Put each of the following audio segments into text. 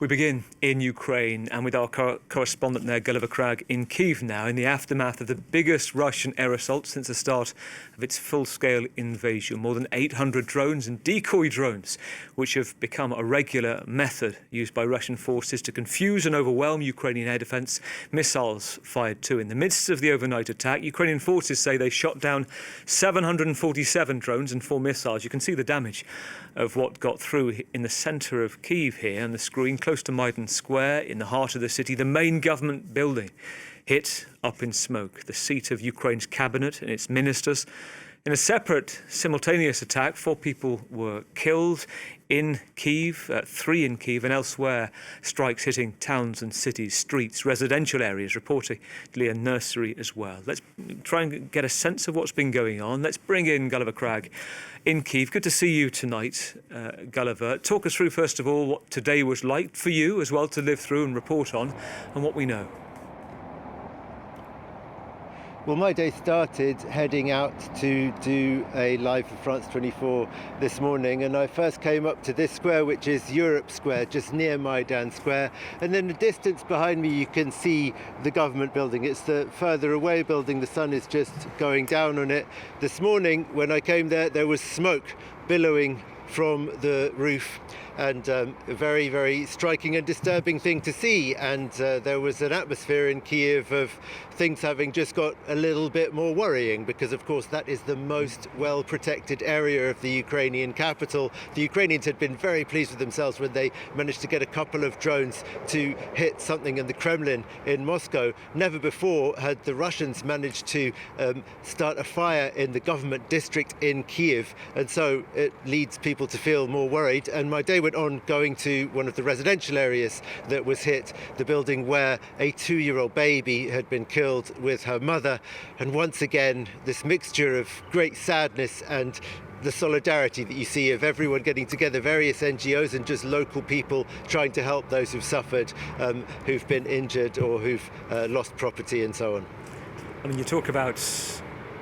We begin in Ukraine and with our correspondent there, Gulliver Cragg, in Kyiv now, in the aftermath of the biggest Russian air assault since the start of its full-scale invasion. More than 800 drones and decoy drones, which have become a regular method used by Russian forces to confuse and overwhelm Ukrainian air defence. Missiles fired too. In the midst of the overnight attack, Ukrainian forces say they shot down 747 drones and 4 missiles. You can see the damage of what got through in the centre of Kyiv here on the screen, close to Maidan Square, in the heart of the city. The main government building hit up in smoke, the seat of Ukraine's cabinet and its ministers. In a separate, simultaneous attack, 4 people were killed in Kyiv, 3 in Kyiv, and elsewhere, strikes hitting towns and cities, streets, residential areas, reportedly a nursery as well. Let's try and get a sense of what's been going on. Let's bring in Gulliver Cragg in Kyiv. Good to see you tonight, Gulliver. Talk us through, first of all, what today was like for you as well to live through and report on, and what we know. Well, my day started heading out to do a live for France 24 this morning, and I first came up to this square, which is Europe Square, just near Maidan Square. And then the distance behind me, you can see the government building. It's the further away building. The sun is just going down on it. This morning, when I came there was smoke billowing from the roof, and a very, very striking and disturbing thing to see. And there was an atmosphere in Kyiv of things having just got a little bit more worrying, because of course that is the most well-protected area of the Ukrainian capital. The Ukrainians had been very pleased with themselves when they managed to get a couple of drones to hit something in the Kremlin in Moscow. Never before had the Russians managed to start a fire in the government district in Kyiv, and so it leads people to feel more worried. And my day went on going to one of the residential areas that was hit, the building where a 2-year-old baby had been killed with her mother. And once again, this mixture of great sadness and the solidarity that you see of everyone getting together, various NGOs and just local people trying to help those who've suffered, who've been injured or who've lost property and so on. I mean, you talk about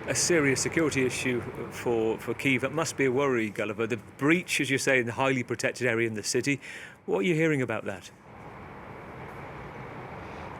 a serious security issue for Kyiv. It must be a worry, Gulliver. The breach, as you say, in the highly protected area in the city. What are you hearing about that?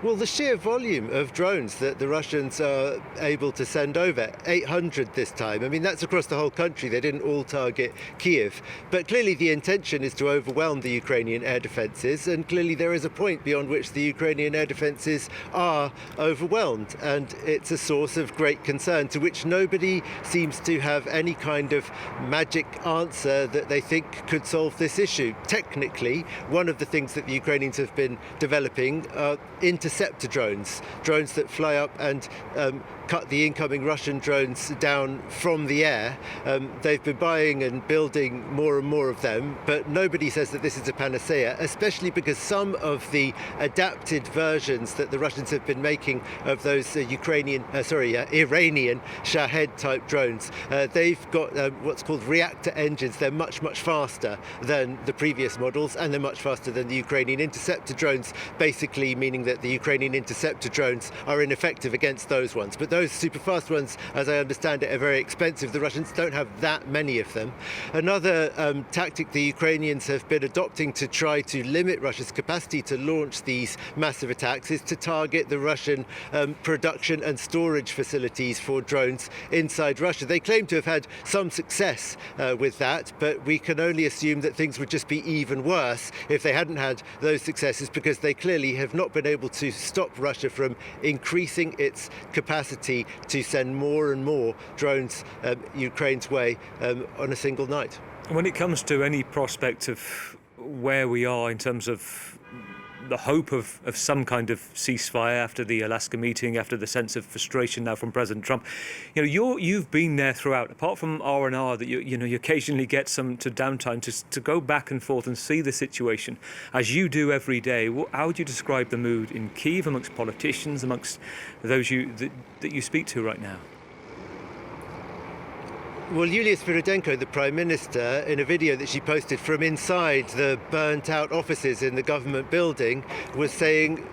Well, the sheer volume of drones that the Russians are able to send over, 800 this time. I mean, that's across the whole country. They didn't all target Kyiv. But clearly the intention is to overwhelm the Ukrainian air defences, and clearly there is a point beyond which the Ukrainian air defences are overwhelmed. And it's a source of great concern, to which nobody seems to have any kind of magic answer that they think could solve this issue. Technically, one of the things that the Ukrainians have been developing are interceptor drones that fly up and cut the incoming Russian drones down from the air. They've been buying and building more and more of them, but nobody says that this is a panacea, especially because some of the adapted versions that the Russians have been making of those Iranian Shahed type drones, they've got what's called reactor engines. They're much, much faster than the previous models, and they're much faster than the Ukrainian interceptor drones, basically meaning that the Ukrainian interceptor drones are ineffective against those ones. But those super fast ones, as I understand it, are very expensive. The Russians don't have that many of them. Another tactic the Ukrainians have been adopting to try to limit Russia's capacity to launch these massive attacks is to target the Russian production and storage facilities for drones inside Russia. They claim to have had some success with that, but we can only assume that things would just be even worse if they hadn't had those successes, because they clearly have not been able to stop Russia from increasing its capacity to send more and more drones Ukraine's way on a single night. When it comes to any prospect of where we are in terms of the hope of some kind of ceasefire after the Alaska meeting, after the sense of frustration now from President Trump, you've been there throughout. Apart from R&R, that you occasionally get some to downtime to go back and forth and see the situation as you do every day. How would you describe the mood in Kyiv amongst politicians, amongst those that you speak to right now? Well, Yulia Sviridenko, the Prime Minister, in a video that she posted from inside the burnt-out offices in the government building, was saying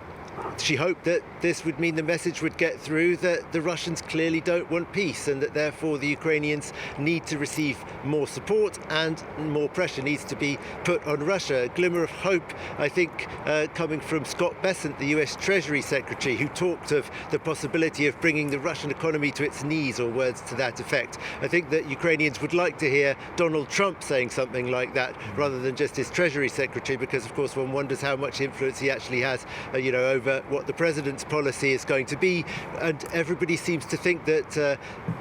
she hoped that this would mean the message would get through that the Russians clearly don't want peace, and that therefore the Ukrainians need to receive more support and more pressure needs to be put on Russia. A glimmer of hope, I think, coming from Scott Bessent, the US Treasury Secretary, who talked of the possibility of bringing the Russian economy to its knees, or words to that effect. I think that Ukrainians would like to hear Donald Trump saying something like that rather than just his Treasury Secretary, because of course one wonders how much influence he actually has over what the president's policy is going to be, and everybody seems to think that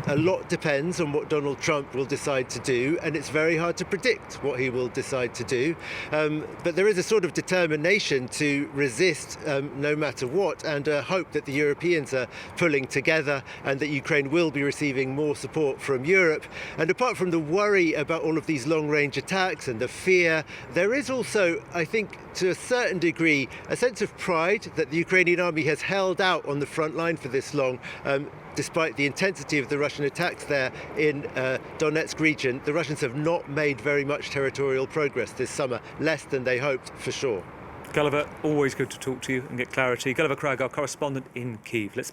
a lot depends on what Donald Trump will decide to do, and it's very hard to predict what he will decide to do. But there is a sort of determination to resist no matter what, and a hope that the Europeans are pulling together and that Ukraine will be receiving more support from Europe. And apart from the worry about all of these long-range attacks and the fear, there is also, I think, to a certain degree, a sense of pride that the Ukrainian army has held out on the front line for this long. Despite the intensity of the Russian attacks there in Donetsk region, the Russians have not made very much territorial progress this summer, less than they hoped for sure. Gulliver, always good to talk to you and get clarity. Gulliver Cragg, our correspondent in Kyiv. Let's move